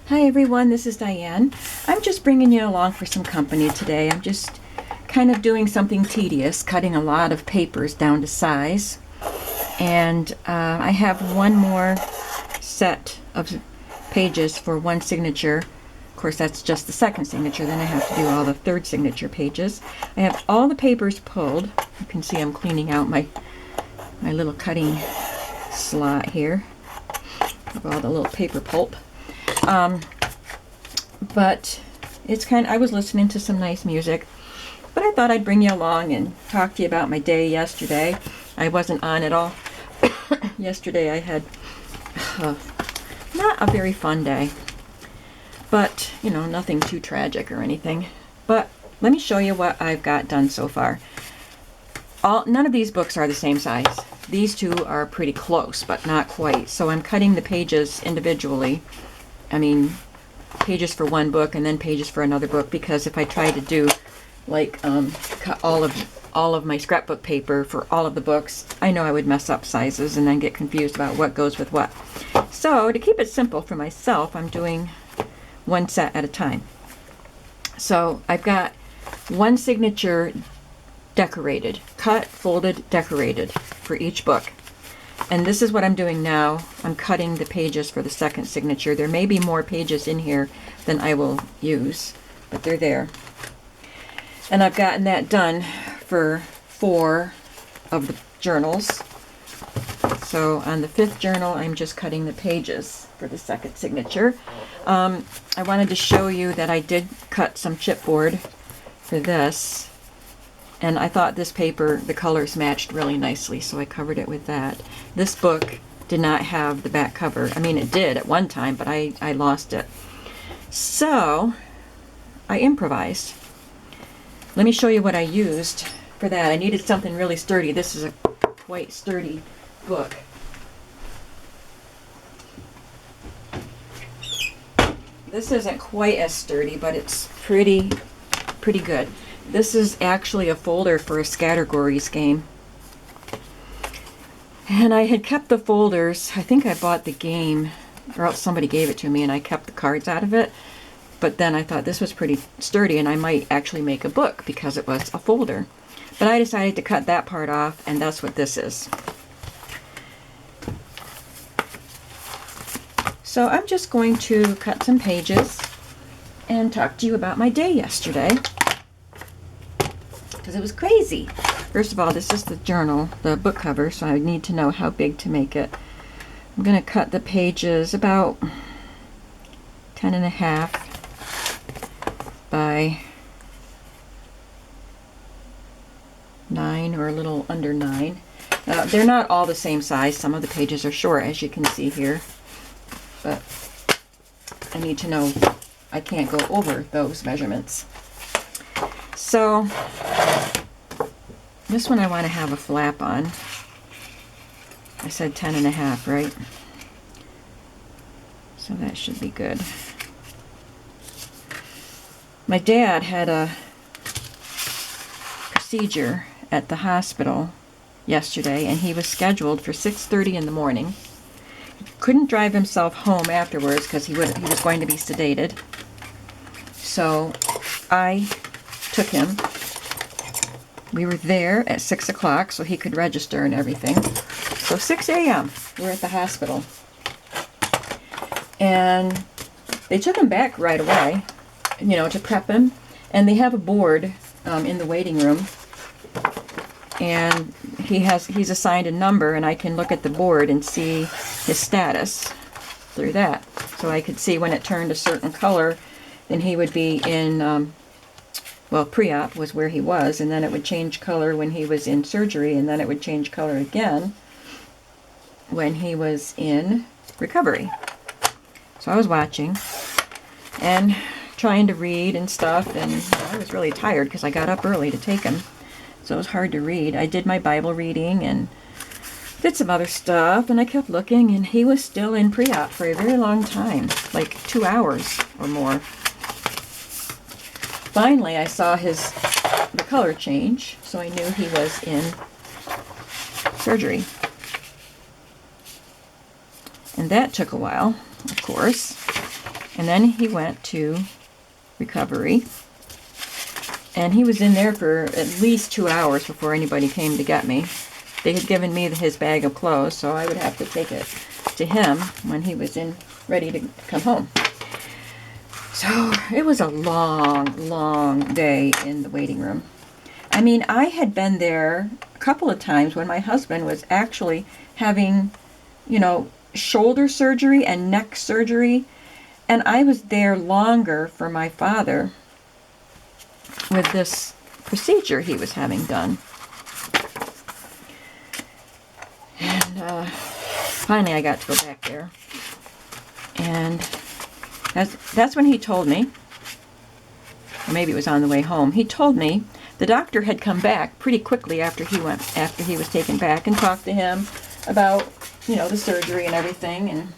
Hi everyone, this is Diane. I'm just bringing you along for some company today. I'm just kind of doing something tedious, cutting a lot of papers down to size. And I have one more set of pages for one signature. Of course, that's just the second signature. Then I have to do all the third signature pages. I have all the papers pulled. You can see I'm cleaning out my little cutting slot here of all the little paper pulp. But it's I was listening to some nice music, but I thought I'd bring you along and talk to you about my day yesterday. I wasn't on at all. Yesterday I had not a very fun day, but you know, nothing too tragic or anything. But let me show you what I've got done so far. None of these books are the same size. These two are pretty close, but not quite. So I'm cutting the pages individually. I mean, pages for one book and then pages for another book, because if I try to do like cut all of my scrapbook paper for all of the books, I know I would mess up sizes and then get confused about what goes with what. So to keep it simple for myself, I'm doing one set at a time. So I've got one signature decorated, cut, folded, decorated for each book. And this is what I'm doing now. I'm cutting the pages for the second signature. There may be more pages in here than I will use, but they're there. And I've gotten that done for 4 of the journals. So on the 5th journal, I'm just cutting the pages for the second signature. I wanted to show you that I did cut some chipboard for this. And I thought this paper, the colors matched really nicely, so I covered it with that. This book did not have the back cover. I mean, it did at one time, but I lost it. So I improvised. Let me show you what I used for that. I needed something really sturdy. This is a quite sturdy book. This isn't quite as sturdy, but it's pretty good. This is actually a folder for a Scattergories game. And I had kept the folders. I think I bought the game, or else somebody gave it to me and I kept the cards out of it. But then I thought this was pretty sturdy and I might actually make a book because it was a folder. But I decided to cut that part off, and that's what this is. So I'm just going to cut some pages and talk to you about my day yesterday, because it was crazy. First of all, this is the journal, the book cover, so I need to know how big to make it. I'm going to cut the pages about 10.5 by 9, or a little under 9. They're not all the same size. Some of the pages are short, as you can see here, but I need to know I can't go over those measurements. So this one I want to have a flap on. I said 10.5, right? So that should be good. My dad had a procedure at the hospital yesterday, and he was scheduled for 6:30 in the morning. He couldn't drive himself home afterwards because he was going to be sedated. So I took him. We were there at 6 o'clock so he could register and everything. So 6 a.m. we're at the hospital. And they took him back right away, you know, to prep him. And they have a board in the waiting room. And he's assigned a number, and I can look at the board and see his status through that. So I could see when it turned a certain color, then he would be in... well, pre-op was where he was, and then it would change color when he was in surgery, and then it would change color again when he was in recovery. So I was watching and trying to read and stuff, and I was really tired because I got up early to take him. So it was hard to read. I did my Bible reading and did some other stuff, and I kept looking, and he was still in pre-op for a very long time, like 2 hours or more. Finally, I saw the color change, so I knew he was in surgery. And that took a while, of course. And then he went to recovery. And he was in there for at least 2 hours before anybody came to get me. They had given me his bag of clothes, so I would have to take it to him when he was ready to come home. So it was a long, long day in the waiting room. I mean, I had been there a couple of times when my husband was actually having, shoulder surgery and neck surgery, and I was there longer for my father with this procedure he was having done. And finally I got to go back there. And that's when he told me, or maybe it was on the way home, he told me the doctor had come back pretty quickly after he was taken back, and talked to him about, the surgery and everything. And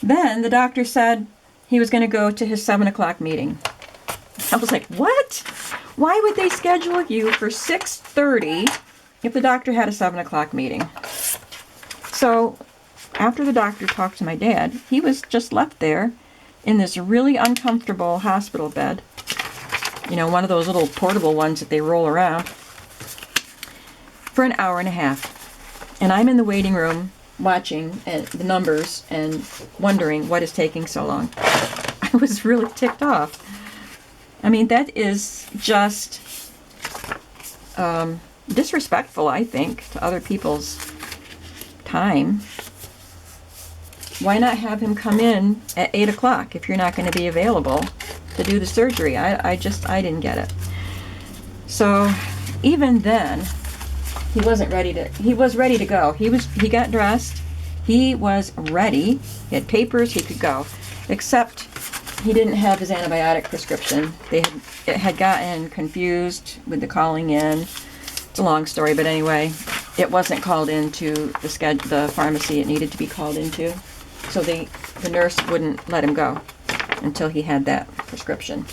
then the doctor said he was going to go to his 7 o'clock meeting. I was like, what? Why would they schedule you for 6:30 if the doctor had a 7 o'clock meeting? So after the doctor talked to my dad, he was just left there in this really uncomfortable hospital bed. One of those little portable ones that they roll around, for an hour and a half. And I'm in the waiting room watching the numbers and wondering what is taking so long. I was really ticked off. I mean, that is just disrespectful, I think, to other people's time. Why not have him come in at 8 o'clock if you're not going to be available to do the surgery? I didn't get it. So even then, he was ready to go. He got dressed. He was ready. He had papers. He could go. Except he didn't have his antibiotic prescription. It had gotten confused with the calling in. It's a long story, but anyway, it wasn't called into the pharmacy it needed to be called into. So the nurse wouldn't let him go until he had that prescription.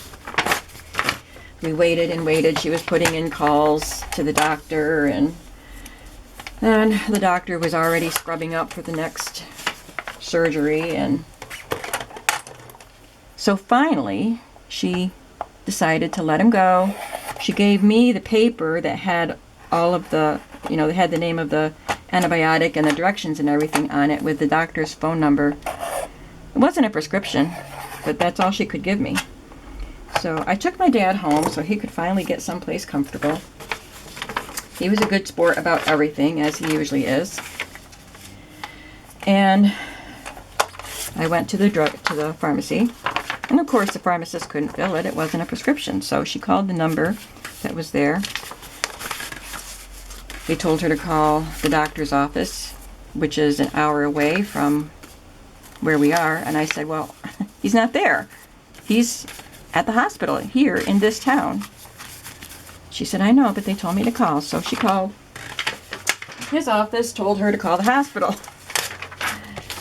We waited and waited. She was putting in calls to the doctor, and then the doctor was already scrubbing up for the next surgery. And so finally, she decided to let him go. She gave me the paper that had all of the, that had the name of the antibiotic and the directions and everything on it with the doctor's phone number. It wasn't a prescription, but that's all she could give me. So I took my dad home so he could finally get someplace comfortable. He was a good sport about everything, as he usually is. And I went to the pharmacy, and of course the pharmacist couldn't fill it. It wasn't a prescription, so she called the number that was there. They told her to call the doctor's office, which is an hour away from where we are. And I said, well, he's not there. He's at the hospital here in this town. She said, I know, but they told me to call. So she called his office, told her to call the hospital.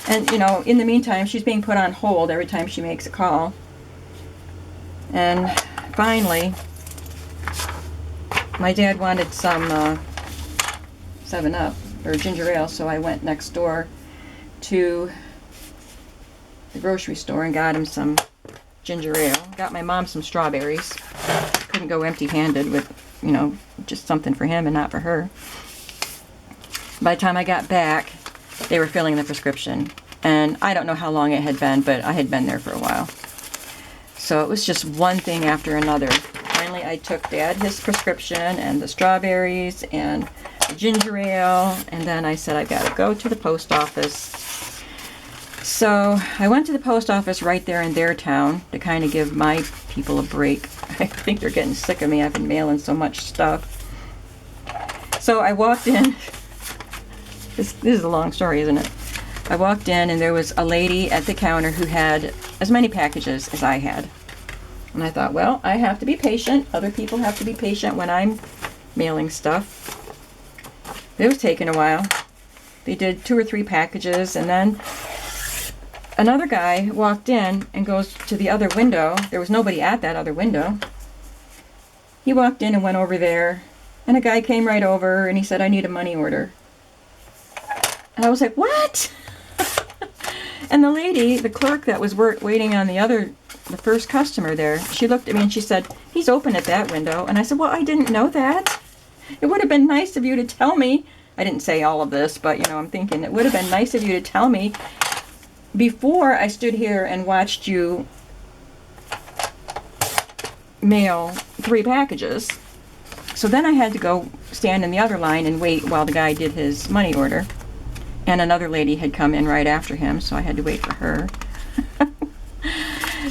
And, in the meantime, she's being put on hold every time she makes a call. And finally, my dad wanted some 7-Up or ginger ale, so I went next door to the grocery store and got him some ginger ale. Got my mom some strawberries. Couldn't go empty-handed with, just something for him and not for her. By the time I got back, they were filling the prescription. And I don't know how long it had been, but I had been there for a while. So it was just one thing after another. Finally, I took Dad his prescription and the strawberries and the ginger ale, and then I said, I've got to go to the post office. So I went to the post office right there in their town to kind of give my people a break. I think they're getting sick of me. I've been mailing so much stuff. So I walked in. This is a long story, isn't it? I walked in, and there was a lady at the counter who had as many packages as I had. And I thought, well, I have to be patient. Other people have to be patient when I'm mailing stuff. It was taking a while. They did 2 or 3 packages, and then another guy walked in and goes to the other window. There was nobody at that other window. He walked in and went over there, and a guy came right over, and he said, I need a money order. And I was like, what? And the lady, the clerk that was waiting on the first customer there, she looked at me and she said, "He's open at that window." And I said, "Well, I didn't know that. It would have been nice of you to tell me." I didn't say all of this, but you know, I'm thinking it would have been nice of you to tell me before I stood here and watched you mail 3 packages. So then I had to go stand in the other line and wait while the guy did his money order. And another lady had come in right after him, so I had to wait for her.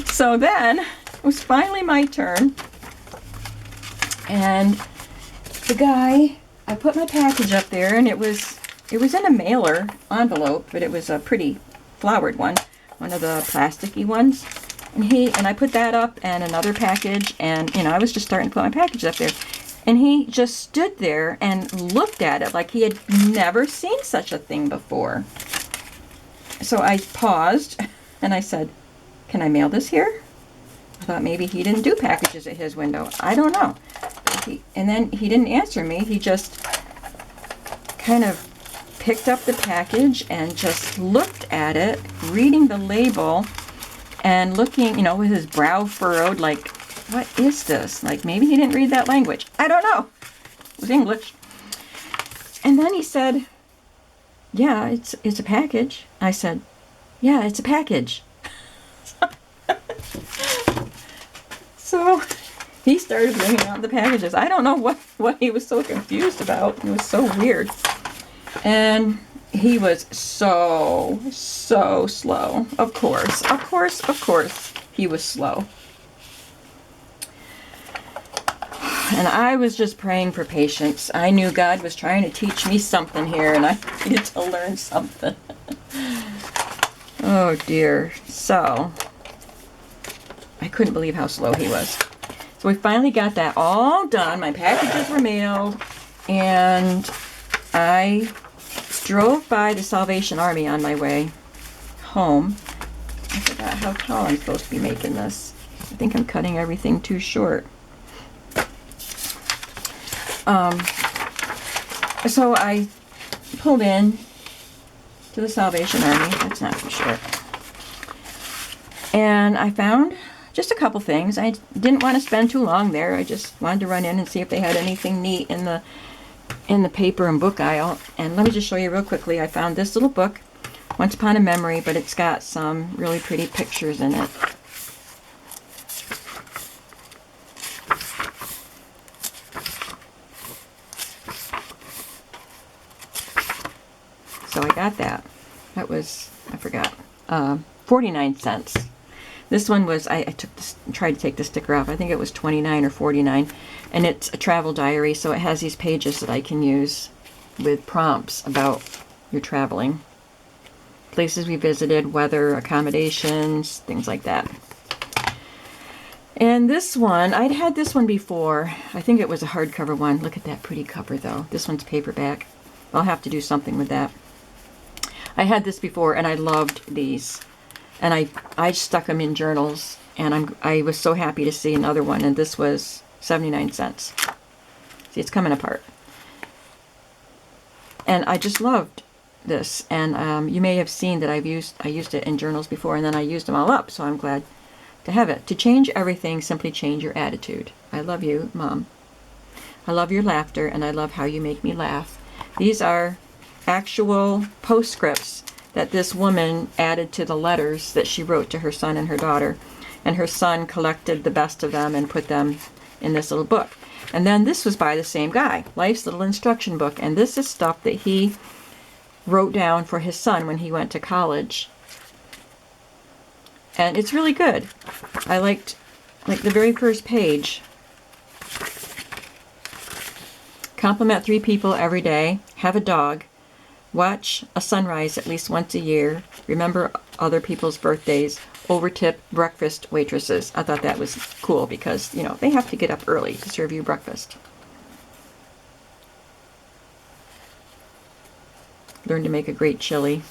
So then it was finally my turn. And the guy, I put my package up there, and it was in a mailer envelope, but it was a pretty flowered one of the plasticky ones. And I put that up and another package, and you know, I was just starting to put my package up there. And he just stood there and looked at it like he had never seen such a thing before. So I paused and I said, "Can I mail this here?" I thought maybe he didn't do packages at his window. I don't know. And then he didn't answer me. He just kind of picked up the package and just looked at it, reading the label and looking, you know, with his brow furrowed, like, what is this? Like, maybe he didn't read that language. I don't know. It was English. And then he said, "Yeah, it's a package." I said, "Yeah, it's a package." So he started bringing out the packages. I don't know what he was so confused about. It was so weird. And he was so slow. Of course, he was slow. And I was just praying for patience. I knew God was trying to teach me something here, and I needed to learn something. Oh dear. So, I couldn't believe how slow he was. So we finally got that all done. My packages were mailed, and I drove by the Salvation Army on my way home. I forgot how tall I'm supposed to be making this. I think I'm cutting everything too short. So I pulled in to the Salvation Army. That's not too short. And I found just a couple things. I didn't want to spend too long there. I just wanted to run in and see if they had anything neat in the paper and book aisle. And let me just show you real quickly. I found this little book, Once Upon a Memory, but it's got some really pretty pictures in it. So I got that. That was, I forgot, 49 cents. This one was, I tried to take the sticker off. I think it was 29 or 49. And it's a travel diary, so it has these pages that I can use with prompts about your traveling. Places we visited, weather, accommodations, things like that. And this one, I'd had this one before. I think it was a hardcover one. Look at that pretty cover, though. This one's paperback. I'll have to do something with that. I had this before, and I loved these. And I stuck them in journals, and I was so happy to see another one, and this was 79 cents. See, it's coming apart. And I just loved this, and you may have seen that I used it in journals before, and then I used them all up, so I'm glad to have it. To change everything, simply change your attitude. I love you, Mom. I love your laughter, and I love how you make me laugh. These are actual postscripts that this woman added to the letters that she wrote to her son and her daughter. And her son collected the best of them and put them in this little book. And then this was by the same guy, Life's Little Instruction Book. And this is stuff that he wrote down for his son when he went to college. And it's really good. I liked the very first page. Compliment 3 people every day. Have a dog. Watch a sunrise at least once a year. Remember other people's birthdays. Overtip breakfast waitresses. I thought that was cool because, you know, they have to get up early to serve you breakfast. Learn to make a great chili.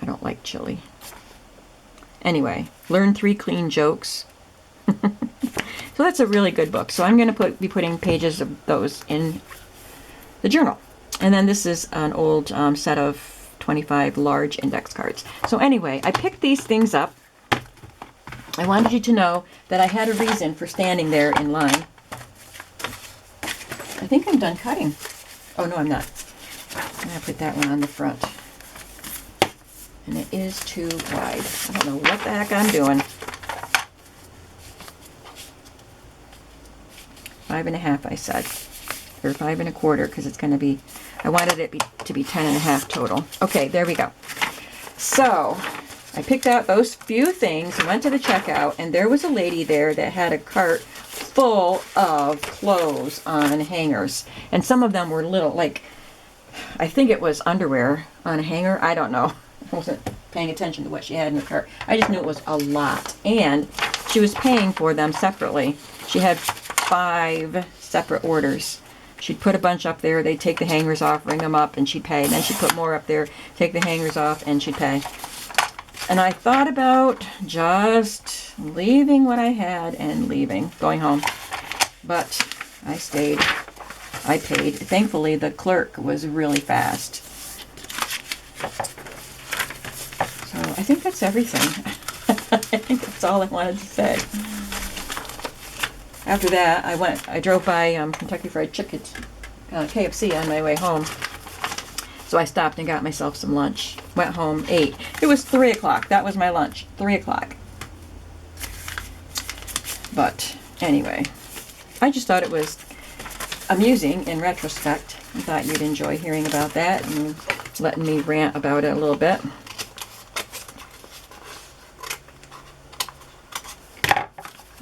I don't like chili. Anyway, learn 3 clean jokes. So that's a really good book. So I'm going to be putting pages of those in the journal. And then this is an old set of 25 large index cards. So anyway, I picked these things up. I wanted you to know that I had a reason for standing there in line. I think I'm done cutting. Oh, no, I'm not. I'm going to put that one on the front. And it is too wide. I don't know what the heck I'm doing. 5.5, I said. Or 5 1/4, because it's going to be, I wanted it to be 10.5 total. Okay, there we go. So, I picked out those few things, went to the checkout, and there was a lady there that had a cart full of clothes on hangers. And some of them were little, like, I think it was underwear on a hanger. I don't know. I wasn't paying attention to what she had in the cart. I just knew it was a lot. And she was paying for them separately. She had 5 separate orders. She'd put a bunch up there, they'd take the hangers off, ring them up, and she'd pay. And then she'd put more up there, take the hangers off, and she'd pay. And I thought about just leaving what I had and leaving, going home. But I stayed. I paid. Thankfully, the clerk was really fast. So I think that's everything. I think that's all I wanted to say. After that, I drove by Kentucky Fried Chicken, KFC on my way home. So I stopped and got myself some lunch. Went home, ate. It was 3 o'clock. That was my lunch, 3 o'clock. But anyway, I just thought it was amusing in retrospect. I thought you'd enjoy hearing about that and letting me rant about it a little bit.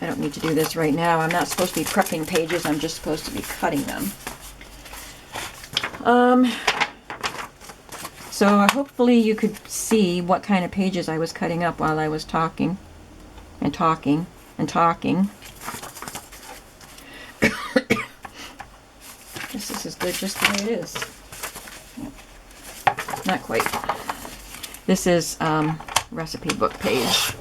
I don't need to do this right now. I'm not supposed to be prepping pages. I'm just supposed to be cutting them. So hopefully you could see what kind of pages I was cutting up while I was talking and talking and talking. This is as good just the way it is. Not quite. This is recipe book page.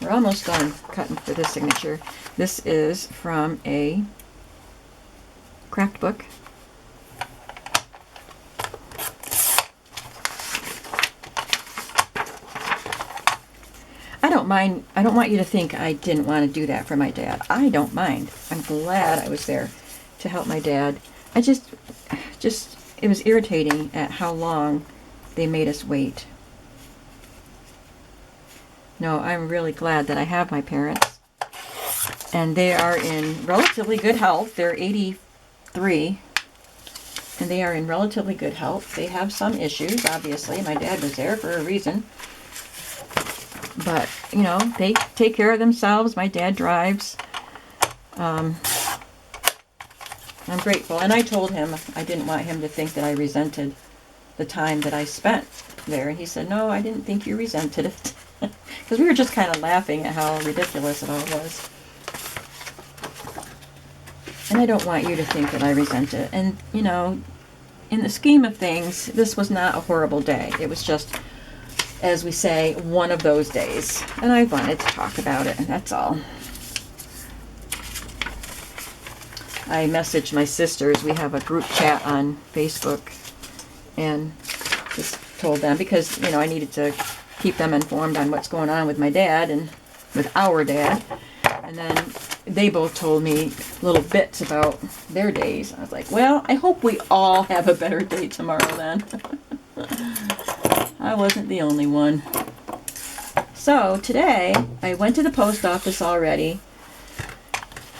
We're almost done cutting for this signature. This is from a craft book. I don't mind. I don't want you to think I didn't want to do that for my dad. I don't mind. I'm glad I was there to help my dad. I just it was irritating at how long they made us wait. No, I'm really glad that I have my parents. And they are in relatively good health. They're 83. And they are in relatively good health. They have some issues, obviously. My dad was there for a reason. But, you know, they take care of themselves. My dad drives. I'm grateful. And I told him I didn't want him to think that I resented the time that I spent there. And he said, no, I didn't think you resented it. Because we were just kind of laughing at how ridiculous it all was. And I don't want you to think that I resent it. And, you know, in the scheme of things, this was not a horrible day. It was just, as we say, one of those days. And I wanted to talk about it, and that's all. I messaged my sisters. We have a group chat on Facebook. And just told them, because, you know, I needed to keep them informed on what's going on with my dad and with our dad. And then they both told me little bits about their days. I was like, well, I hope we all have a better day tomorrow then. I wasn't the only one. So today, I went to the post office already.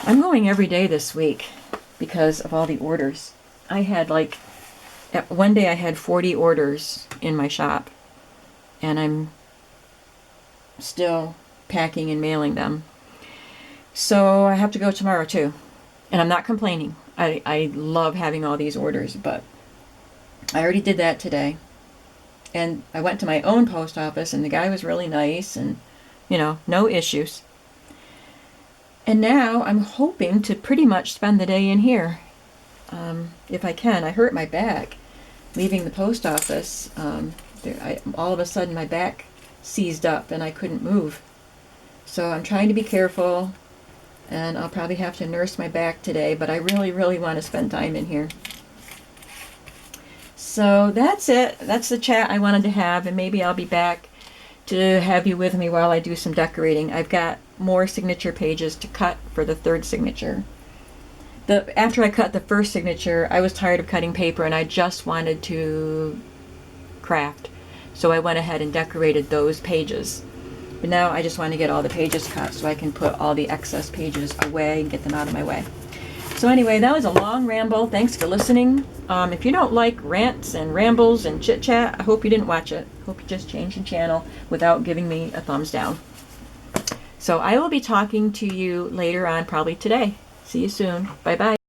I'm going every day this week because of all the orders. I had one day I had 40 orders in my shop. And I'm still packing and mailing them. So I have to go tomorrow too. And I'm not complaining. I love having all these orders, but I already did that today. And I went to my own post office and the guy was really nice and, you know, no issues. And now I'm hoping to pretty much spend the day in here. If I can. I hurt my back leaving the post office. All of a sudden my back seized up and I couldn't move. So I'm trying to be careful. And I'll probably have to nurse my back today, but I really, really want to spend time in here. So that's it. That's the chat I wanted to have, and maybe I'll be back to have you with me while I do some decorating. I've got more signature pages to cut for the third signature. After I cut the first signature, I was tired of cutting paper and I just wanted to craft. So I went ahead and decorated those pages. But now I just want to get all the pages cut so I can put all the excess pages away and get them out of my way. So anyway, that was a long ramble. Thanks for listening. If you don't like rants and rambles and chit chat, I hope you didn't watch it. Hope you just changed the channel without giving me a thumbs down. So I will be talking to you later on, probably today. See you soon. Bye-bye.